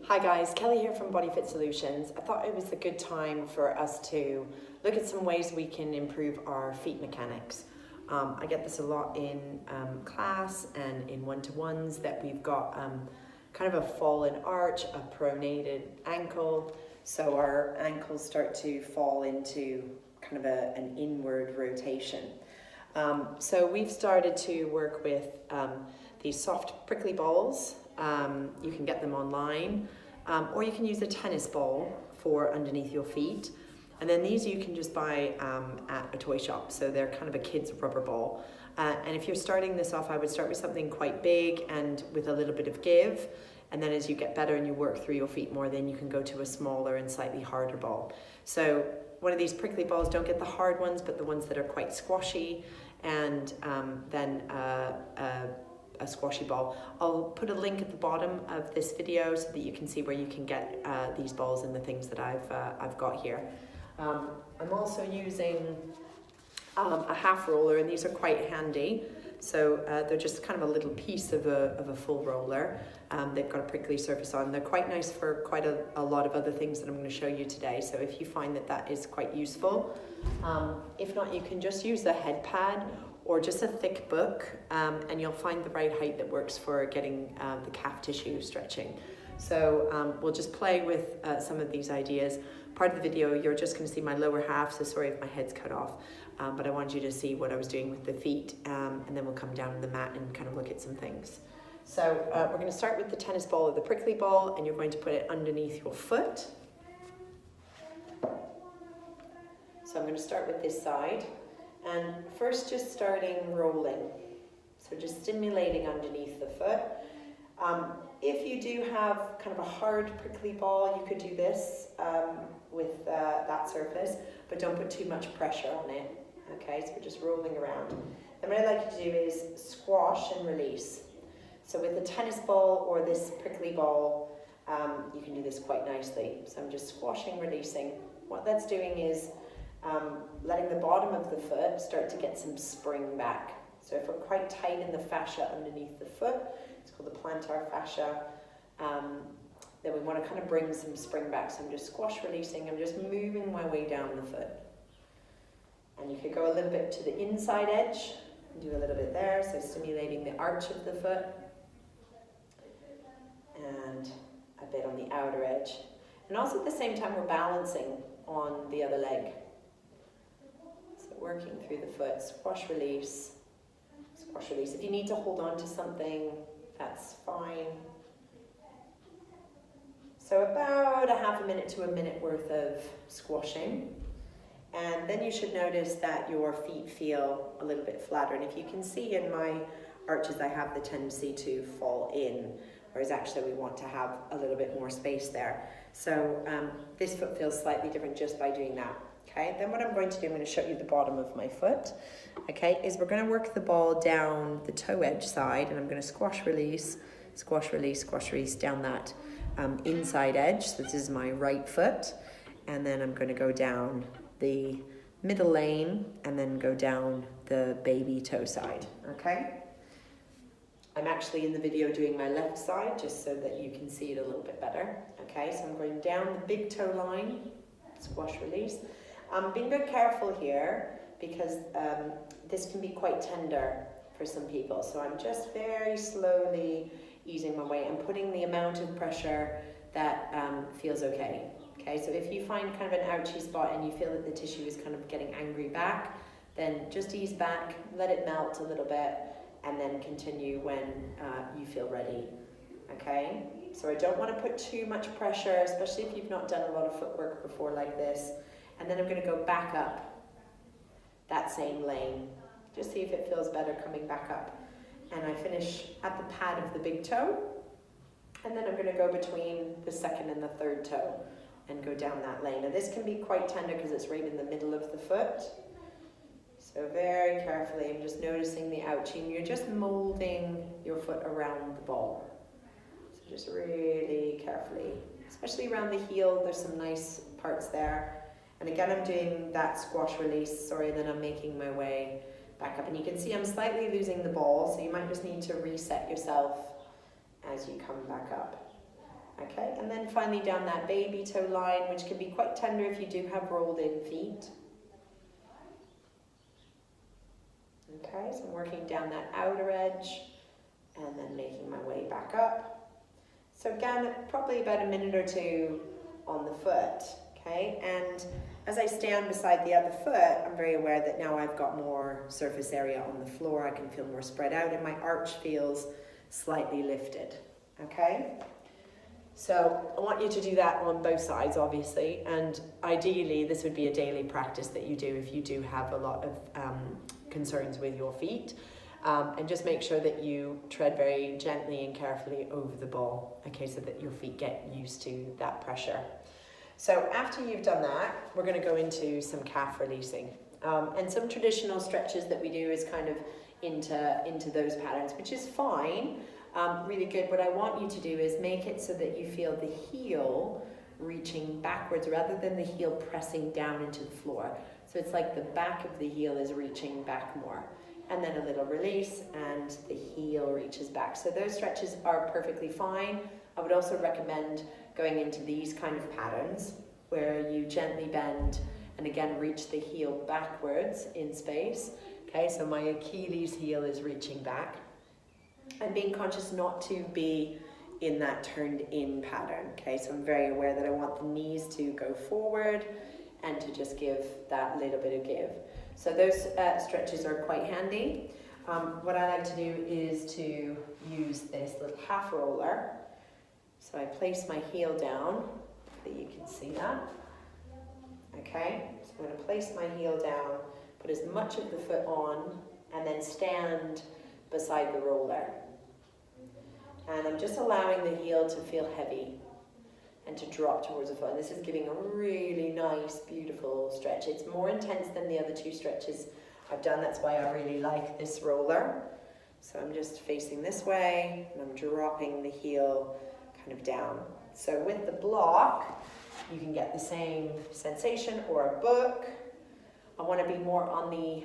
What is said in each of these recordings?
Hi guys, Kelly here from Body Fit Solutions. I thought it was a good time for us to look at some ways we can improve our feet mechanics. I get this a lot in class and in one-to-ones that we've got kind of a fallen arch, a pronated ankle. So our ankles start to fall into kind of an inward rotation. So we've started to work with these soft prickly balls. You can get them online, or you can use a tennis ball for underneath your feet. And then these you can just buy at a toy shop. So they're kind of a kid's rubber ball. And if you're starting this off, I would start with something quite big and with a little bit of give. And then as you get better and you work through your feet more, then you can go to a smaller and slightly harder ball. So one of these prickly balls, don't get the hard ones, but the ones that are quite squashy. And then a squashy ball. I'll put a link at the bottom of this video so that you can see where you can get these balls and the things that I've got here. I'm also using a half roller, and these are quite handy. So they're just kind of a little piece of a full roller. They've got a prickly surface on. They're quite nice for quite a lot of other things that I'm going to show you today. So if you find that is quite useful. If not, you can just use a head pad or just a thick book, and you'll find the right height that works for getting the calf tissue stretching. So we'll just play with some of these ideas. Part of the video, you're just going to see my lower half, so sorry if my head's cut off, but I wanted you to see what I was doing with the feet, and then we'll come down on the mat and kind of look at some things. So we're going to start with the tennis ball or the prickly ball, and you're going to put it underneath your foot. So I'm going to start with this side. And first just starting rolling, so just stimulating underneath the foot. If you do have kind of a hard prickly ball, you could do this with that surface, but don't put too much pressure on it. Okay, so we're just rolling around. And what I'd like you to do is squash and release. So with the tennis ball or this prickly ball, you can do this quite nicely. So I'm just squashing, releasing. What that's doing is letting the bottom of the foot start to get some spring back. So if we're quite tight in the fascia underneath the foot, it's called the plantar fascia, then we want to kind of bring some spring back. So I'm just squash releasing, I'm just moving my way down the foot. And you could go a little bit to the inside edge, and do a little bit there, so stimulating the arch of the foot, and a bit on the outer edge. And also at the same time we're balancing on the other leg. Working through the foot, squash, release, squash, release. If you need to hold on to something, that's fine. So about a half a minute to a minute worth of squashing. And then you should notice that your feet feel a little bit flatter. And if you can see in my arches, I have the tendency to fall in, whereas actually we want to have a little bit more space there. So this foot feels slightly different just by doing that. Okay, then what I'm going to do, I'm going to show you the bottom of my foot, okay, is we're going to work the ball down the toe edge side, and I'm going to squash, release, squash, release, squash, release down that inside edge. So this is my right foot, and then I'm going to go down the middle lane and then go down the baby toe side, okay? I'm actually in the video doing my left side just so that you can see it a little bit better, okay? So I'm going down the big toe line, squash, release. Being very careful here because this can be quite tender for some people. So I'm just very slowly easing my way and putting the amount of pressure that feels okay. Okay, so if you find kind of an ouchy spot and you feel that the tissue is kind of getting angry back, then just ease back, let it melt a little bit, and then continue when you feel ready. Okay, so I don't want to put too much pressure, especially if you've not done a lot of footwork before like this. And then I'm going to go back up that same lane. Just see if it feels better coming back up. And I finish at the pad of the big toe. And then I'm going to go between the second and the third toe and go down that lane. Now this can be quite tender because it's right in the middle of the foot. So very carefully, I'm just noticing the ouching. You're just molding your foot around the ball. So just really carefully, especially around the heel, there's some nice parts there. And again, I'm doing that squash release, sorry, then I'm making my way back up. And you can see I'm slightly losing the ball, so you might just need to reset yourself as you come back up. Okay, and then finally down that baby toe line, which can be quite tender if you do have rolled in feet. Okay, so I'm working down that outer edge and then making my way back up. So again, probably about a minute or two on the foot, okay? And as I stand beside the other foot, I'm very aware that now I've got more surface area on the floor. I can feel more spread out and my arch feels slightly lifted, okay? So I want you to do that on both sides, obviously, and ideally this would be a daily practice that you do if you do have a lot of concerns with your feet. And just make sure that you tread very gently and carefully over the ball, okay, so that your feet get used to that pressure. So after you've done that, we're going to go into some calf releasing. And some traditional stretches that we do is kind of into those patterns, which is fine. Really good. What I want you to do is make it so that you feel the heel reaching backwards rather than the heel pressing down into the floor. So it's like the back of the heel is reaching back more. And then a little release and the heel reaches back. So those stretches are perfectly fine. I would also recommend going into these kind of patterns where you gently bend and again reach the heel backwards in space. Okay, so my Achilles heel is reaching back. And being conscious not to be in that turned in pattern. Okay, so I'm very aware that I want the knees to go forward and to just give that little bit of give. So those stretches are quite handy. What I like to do is to use this little half roller. So I place my heel down, so you can see that. Okay, so I'm going to place my heel down, put as much of the foot on, and then stand beside the roller. And I'm just allowing the heel to feel heavy and to drop towards the foot. And this is giving a really nice, beautiful stretch. It's more intense than the other two stretches I've done. That's why I really like this roller. So I'm just facing this way and I'm dropping the heel kind of down. So with the block, you can get the same sensation, or a book. I want to be more on the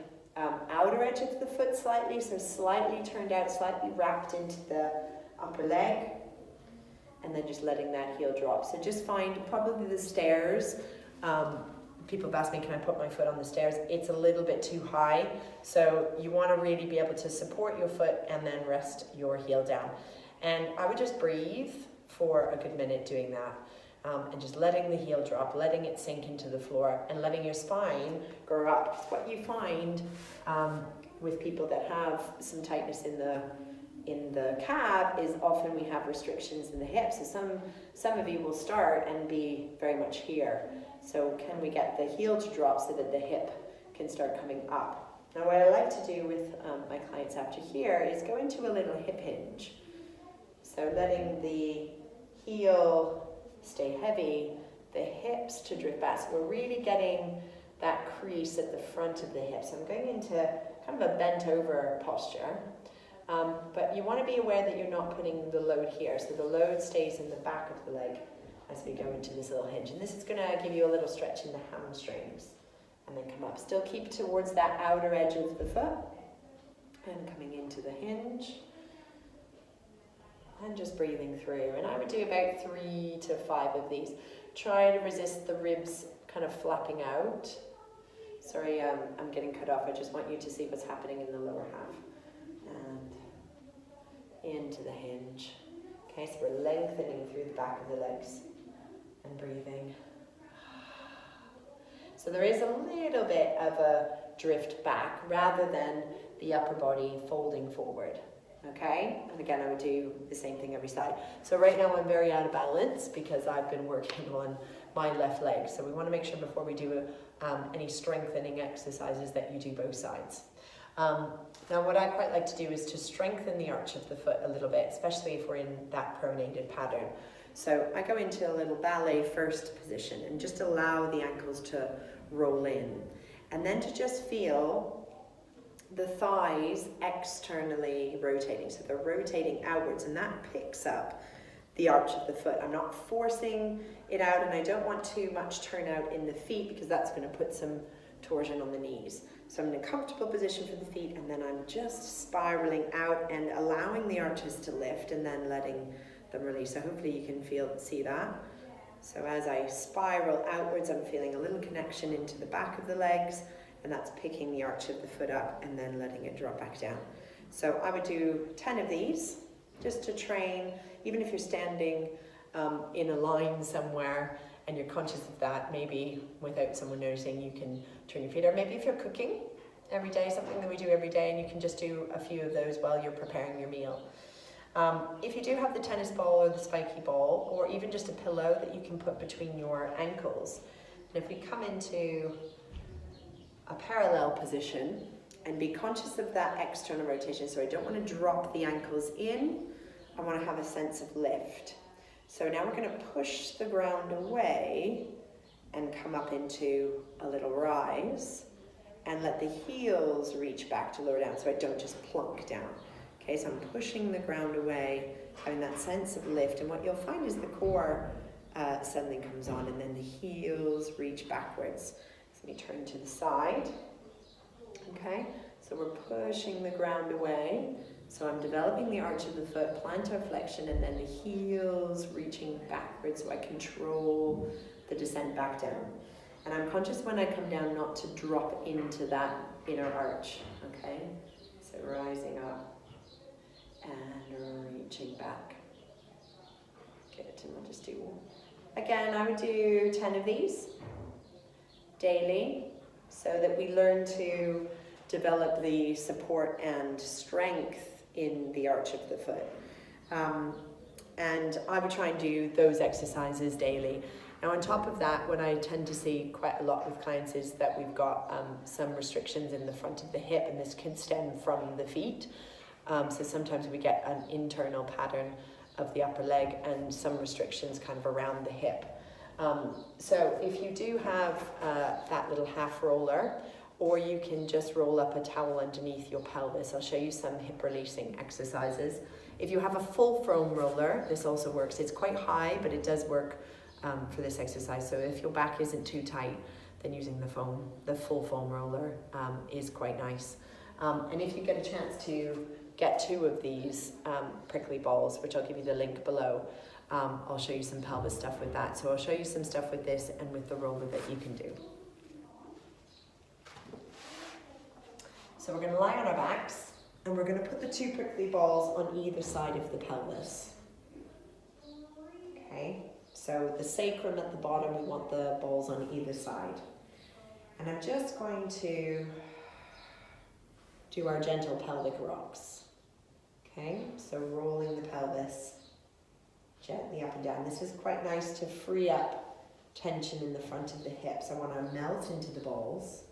outer edge of the foot slightly, so slightly turned out, slightly wrapped into the upper leg, and then just letting that heel drop. So just find probably the stairs. People have asked me, can I put my foot on the stairs? It's a little bit too high, so you want to really be able to support your foot and then rest your heel down. And I would just breathe for a good minute doing that. And just letting the heel drop, letting it sink into the floor, and letting your spine grow up. Because what you find with people that have some tightness in the calf is often we have restrictions in the hips. So some of you will start and be very much here. So can we get the heel to drop so that the hip can start coming up? Now what I like to do with my clients after here is go into a little hip hinge. So letting the heel stay heavy, the hips to drift back. So we're really getting that crease at the front of the hips. I'm going into kind of a bent over posture. But you want to be aware that you're not putting the load here. So the load stays in the back of the leg as we go into this little hinge. And this is going to give you a little stretch in the hamstrings. And then come up. Still keep towards that outer edge of the foot. And coming into the hinge. And just breathing through. And I would do about 3 to 5 of these. Try to resist the ribs kind of flapping out. Sorry, I'm getting cut off. I just want you to see what's happening in the lower half. And into the hinge. Okay, so we're lengthening through the back of the legs. And breathing. So there is a little bit of a drift back rather than the upper body folding forward. Okay, and again I would do the same thing every side. So right now I'm very out of balance because I've been working on my left leg. So we want to make sure before we do any strengthening exercises that you do both sides. Now what I quite like to do is to strengthen the arch of the foot a little bit, especially if we're in that pronated pattern. So I go into a little ballet first position and just allow the ankles to roll in. And then to just feel the thighs externally rotating. So they're rotating outwards and that picks up the arch of the foot. I'm not forcing it out and I don't want too much turnout in the feet because that's going to put some torsion on the knees. So I'm in a comfortable position for the feet and then I'm just spiraling out and allowing the arches to lift and then letting them release. So hopefully you can see that. So as I spiral outwards, I'm feeling a little connection into the back of the legs, and that's picking the arch of the foot up and then letting it drop back down. So I would do 10 of these just to train, even if you're standing in a line somewhere and you're conscious of that, maybe without someone noticing, you can turn your feet. Or maybe if you're cooking every day, something that we do every day, and you can just do a few of those while you're preparing your meal. If you do have the tennis ball or the spiky ball, or even just a pillow that you can put between your ankles, and if we come into a parallel position and be conscious of that external rotation, so I don't want to drop the ankles in, I want to have a sense of lift. So now we're going to push the ground away and come up into a little rise and let the heels reach back to lower down so I don't just plunk down. Okay, so I'm pushing the ground away, having that sense of lift, and what you'll find is the core suddenly comes on and then the heels reach backwards. So let me turn to the side. Okay, so we're pushing the ground away. So I'm developing the arch of the foot, plantar flexion, and then the heels reaching backwards so I control the descent back down. And I'm conscious when I come down not to drop into that inner arch, okay? So rising up and reaching back. Good, and we'll just do, again, I would do 10 of these daily so that we learn to develop the support and strength in the arch of the foot. And I would try and do those exercises daily. Now on top of that, what I tend to see quite a lot with clients is that we've got some restrictions in the front of the hip, and this can stem from the feet. So sometimes we get an internal pattern of the upper leg and some restrictions kind of around the hip. So if you do have that little half roller, or you can just roll up a towel underneath your pelvis. I'll show you some hip releasing exercises. If you have a full foam roller, this also works. It's quite high, but it does work for this exercise. So if your back isn't too tight, then using the full foam roller is quite nice. And if you get a chance to get 2 of these prickly balls, which I'll give you the link below, I'll show you some pelvis stuff with that. So I'll show you some stuff with this and with the roller that you can do. So we're going to lie on our backs, and we're going to put the 2 prickly balls on either side of the pelvis. Okay, so the sacrum at the bottom, we want the balls on either side. And I'm just going to do our gentle pelvic rocks. Okay, so rolling the pelvis gently up and down. This is quite nice to free up tension in the front of the hips. I want to melt into the balls.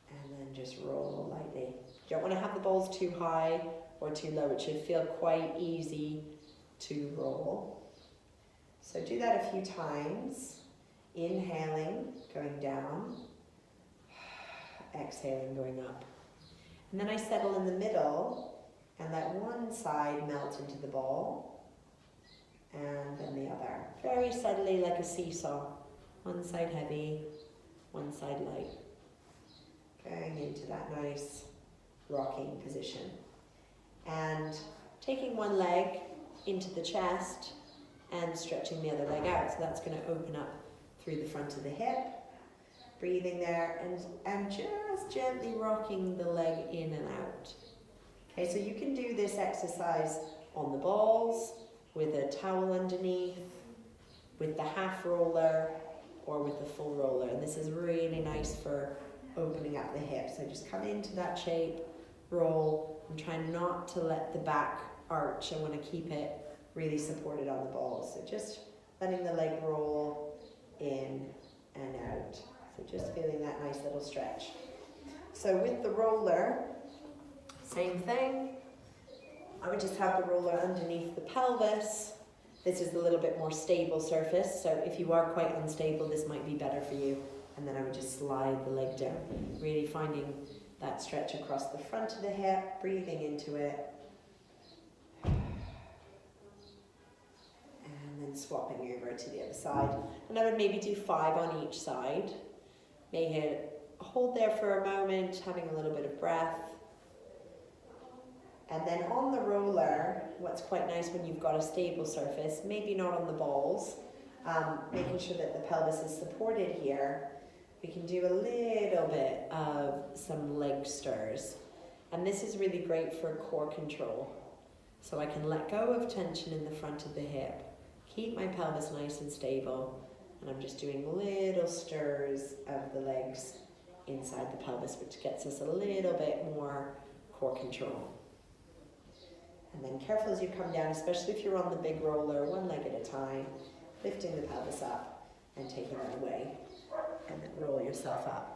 And then just roll lightly. You don't want to have the balls too high or too low. It should feel quite easy to roll. So do that a few times. Inhaling, going down. Exhaling, going up. And then I settle in the middle and let one side melt into the ball. And then the other. Very subtly, like a seesaw. One side heavy, one side light. Going into that nice rocking position. And taking one leg into the chest and stretching the other leg out. So that's going to open up through the front of the hip. Breathing there and just gently rocking the leg in and out. Okay, so you can do this exercise on the balls, with a towel underneath, with the half roller, or with the full roller. And this is really nice for opening up the hips. So just come into that shape, roll, and try not to let the back arch. I want to keep it really supported on the balls. So just letting the leg roll in and out. So just feeling that nice little stretch. So with the roller, same thing. I would just have the roller underneath the pelvis. This is a little bit more stable surface, so if you are quite unstable, this might be better for you. And then I would just slide the leg down, really finding that stretch across the front of the hip, breathing into it. And then swapping over to the other side. And I would maybe do 5 on each side. Maybe hold there for a moment, having a little bit of breath. And then on the roller, what's quite nice when you've got a stable surface, maybe not on the balls, making sure that the pelvis is supported here, we can do a little bit of some leg stirs. And this is really great for core control. So I can let go of tension in the front of the hip, keep my pelvis nice and stable, and I'm just doing little stirs of the legs inside the pelvis, which gets us a little bit more core control. And then careful as you come down, especially if you're on the big roller, one leg at a time, lifting the pelvis up and taking it away, and then roll yourself up.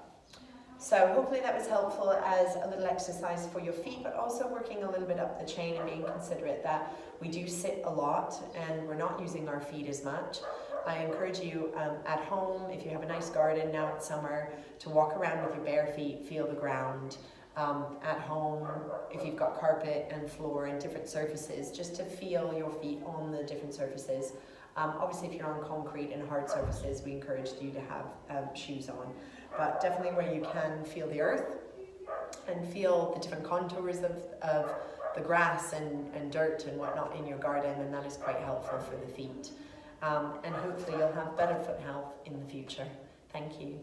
So hopefully that was helpful as a little exercise for your feet, but also working a little bit up the chain and being considerate that we do sit a lot and we're not using our feet as much. I encourage you at home, if you have a nice garden now it's summer, to walk around with your bare feet, feel the ground. At home, if you've got carpet and floor and different surfaces, just to feel your feet on the different surfaces. Obviously if you're on concrete and hard surfaces, we encourage you to have shoes on. But definitely where you can feel the earth and feel the different contours of the grass and dirt and whatnot in your garden, and that is quite helpful for the feet. And hopefully you'll have better foot health in the future. Thank you.